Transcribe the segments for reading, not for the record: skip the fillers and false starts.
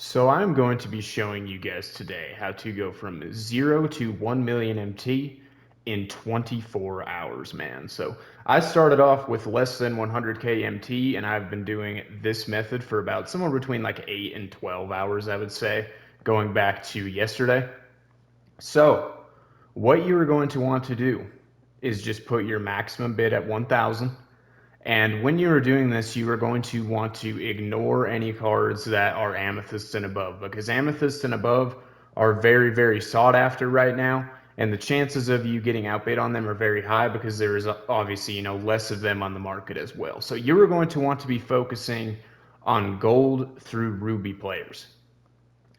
So I'm going to be showing you guys today how to go from 0 to 1 million MT in 24 hours, man. So I started off with less than 100k MT, and I've been doing this method for about somewhere between like 8 and 12 hours, I would say, going back to yesterday. So what you are going to want to do is just put your maximum bid at 1,000. And when you are doing this, you are going to want to ignore any cards that are amethyst and above, because amethyst and above are very, very sought after right now. And the chances of you getting outbid on them are very high because there is obviously, less of them on the market as well. So you are going to want to be focusing on gold through ruby players.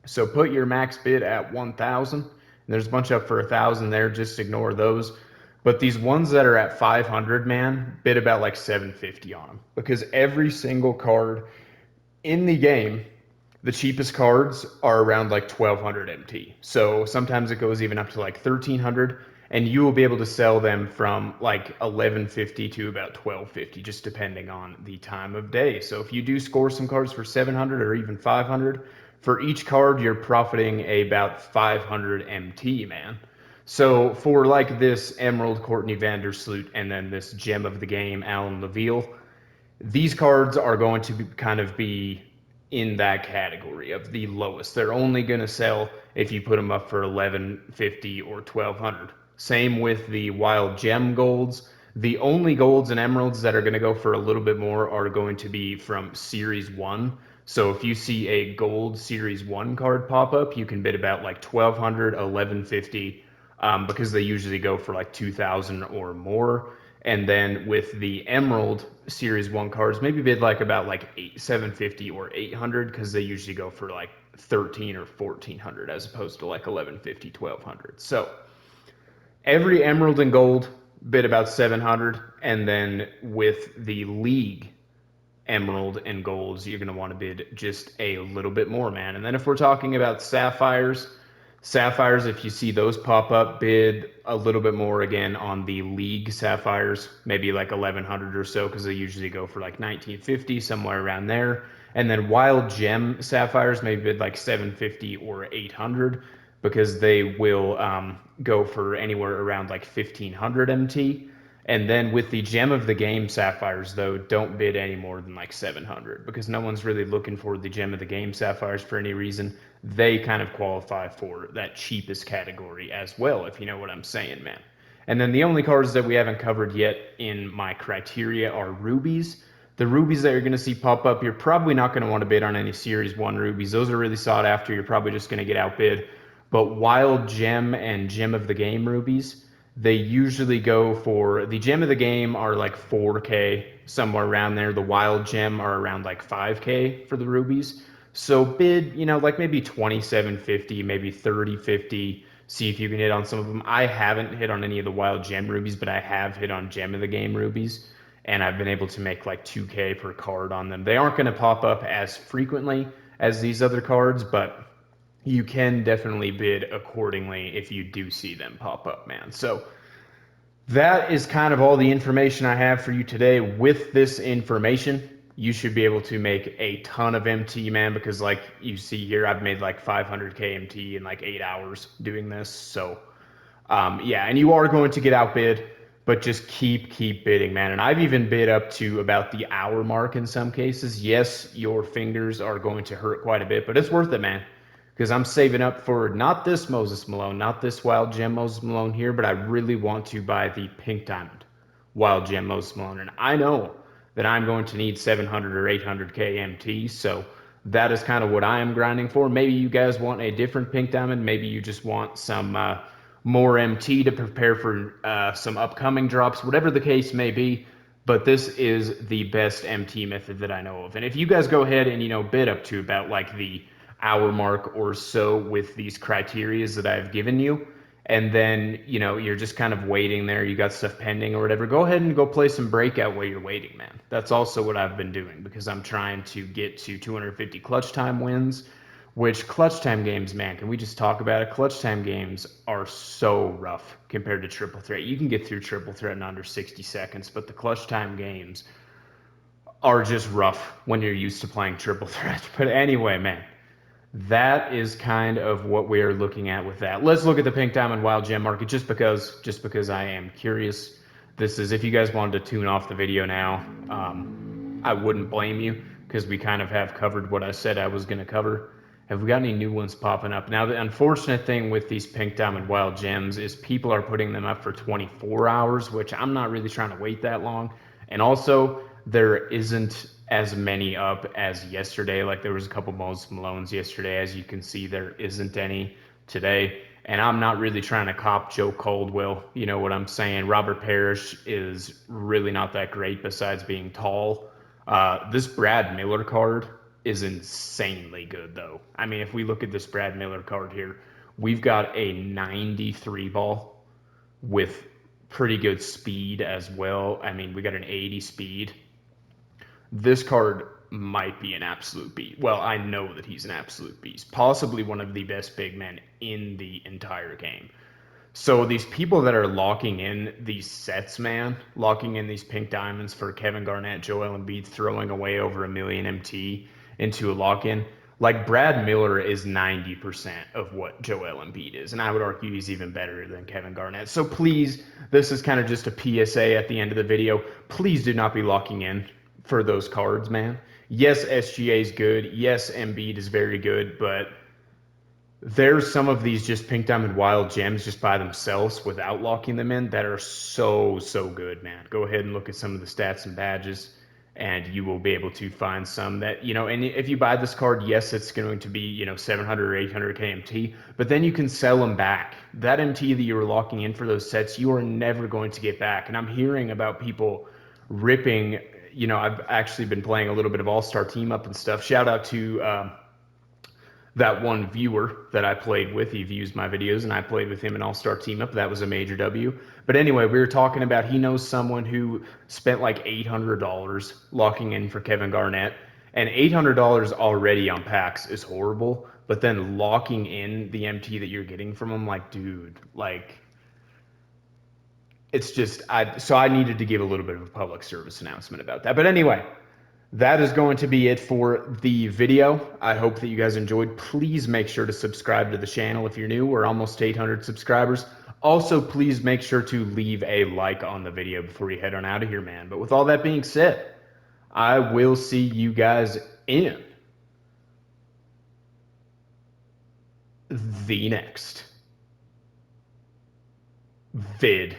So put your max bid at 1,000. There's a bunch up for 1,000 there. Just ignore those. But these ones that are at 500, man, bid about like 750 on them because every single card in the game, the cheapest cards are around like 1,200 MT. So sometimes it goes even up to like 1,300, and you will be able to sell them from like 1150 to about 1250, just depending on the time of day. So if you do score some cards for 700 or even 500, for each card you're profiting about 500 MT, man. So for like this Emerald Courtney Vandersloot and then this gem of the game Alan Leveille, these cards are going to kind of be in that category of the lowest. They're only going to sell if you put them up for 1150 or 1200. Same with the wild gem golds. The only golds and emeralds that are going to go for a little bit more are going to be from series 1. So if you see a gold series 1 card pop up, you can bid about like 1200, 1150, because they usually go for like 2,000 or more. And then with the Emerald Series 1 cards, maybe bid like about like 750 or 800 because they usually go for like 13 or 1400 as opposed to like 1150, 1200. So every Emerald and Gold bid about 700. And then with the League Emerald and Golds, you're going to want to bid just a little bit more, man. And then if we're talking about Sapphires, if you see those pop up, bid a little bit more again on the League Sapphires, maybe like 1100 or so, because they usually go for like 1950, somewhere around there. And then Wild Gem Sapphires, maybe bid like 750 or 800, because they will go for anywhere around like 1500 MT. And then with the gem of the game sapphires, though, don't bid any more than like 700 because no one's really looking for the gem of the game sapphires for any reason. They kind of qualify for that cheapest category as well, if you know what I'm saying, man. And then the only cards that we haven't covered yet in my criteria are rubies. The rubies that you're going to see pop up, you're probably not going to want to bid on any Series 1 rubies. Those are really sought after. You're probably just going to get outbid. But Wild Gem and Gem of the Game rubies, they usually go for the gem of the game are like 4K, somewhere around there. The wild gem are around like 5K for the rubies. So bid, like maybe 2750, maybe 3050. See if you can hit on some of them. I haven't hit on any of the wild gem rubies, but I have hit on gem of the game rubies, and I've been able to make like 2K per card on them. They aren't going to pop up as frequently as these other cards, but you can definitely bid accordingly if you do see them pop up, man. So that is kind of all the information I have for you today. With this information, you should be able to make a ton of MT, man, because like you see here, I've made like 500k MT in like 8 hours doing this. So yeah, and you are going to get outbid, but just keep bidding, man. And I've even bid up to about the hour mark in some cases. Yes, your fingers are going to hurt quite a bit, but it's worth it, man. Because I'm saving up for not this Moses Malone, not this Wild Gem Moses Malone here, but I really want to buy the Pink Diamond Wild Gem Moses Malone. And I know that I'm going to need 700 or 800k MT, so that is kind of what I am grinding for. Maybe you guys want a different Pink Diamond. Maybe you just want some more MT to prepare for some upcoming drops, whatever the case may be. But this is the best MT method that I know of. And if you guys go ahead and, bid up to about like the hour mark or so with these criterias that I've given you, and then, you're just kind of waiting there, you got stuff pending or whatever, go ahead and go play some breakout while you're waiting, man. That's also what I've been doing because I'm trying to get to 250 clutch time wins, which clutch time games, man, can we just talk about it? Clutch time games are so rough compared to triple threat. You can get through triple threat in under 60 seconds, but the clutch time games are just rough when you're used to playing triple threat. But anyway, man, that is kind of what we are looking at with that. Let's look at the pink diamond wild gem market just because I am curious. This is if you guys wanted to tune off the video now, I wouldn't blame you because we kind of have covered what I said I was going to cover. Have we got any new ones popping up? Now, the unfortunate thing with these pink diamond wild gems is people are putting them up for 24 hours, which I'm not really trying to wait that long. And also, there isn't as many up as yesterday. Like there was a couple Moses Malones yesterday. As you can see, there isn't any today. And I'm not really trying to cop Joe Caldwell. You know what I'm saying? Robert Parrish is really not that great besides being tall. This Brad Miller card is insanely good, though. I mean, if we look at this Brad Miller card here, we've got a 93 ball with pretty good speed as well. I mean, we got an 80 speed. This card might be an absolute beast. Well, I know that he's an absolute beast. Possibly one of the best big men in the entire game. So these people that are locking in these sets, man, locking in these pink diamonds for Kevin Garnett, Joel Embiid, throwing away over 1 million MT into a lock-in. Like Brad Miller is 90% of what Joel Embiid is, and I would argue he's even better than Kevin Garnett. So please, this is kind of just a PSA at the end of the video. Please do not be locking in for those cards, man. Yes, SGA is good. Yes, Embiid is very good, but there's some of these just pink diamond wild gems just by themselves without locking them in that are so good, man. Go ahead and look at some of the stats and badges and you will be able to find some that, and if you buy this card, yes, it's going to be, 700 or 800 KMT, but then you can sell them back. That MT that you were locking in for those sets, you are never going to get back. And I'm hearing about people ripping, I've actually been playing a little bit of All-Star Team Up and stuff. Shout out to that one viewer that I played with. He views my videos, and I played with him in All-Star Team Up. That was a major W. But anyway, we were talking about he knows someone who spent like $800 locking in for Kevin Garnett, and $800 already on packs is horrible. But then locking in the MT that you're getting from him, like, dude, like, it's just I needed to give a little bit of a public service announcement about that. But anyway, that is going to be it for the video. I hope that you guys enjoyed. Please make sure to subscribe to the channel if you're new. We're almost 800 subscribers. Also, please make sure to leave a like on the video before you head on out of here, man. But with all that being said, I will see you guys in the next video.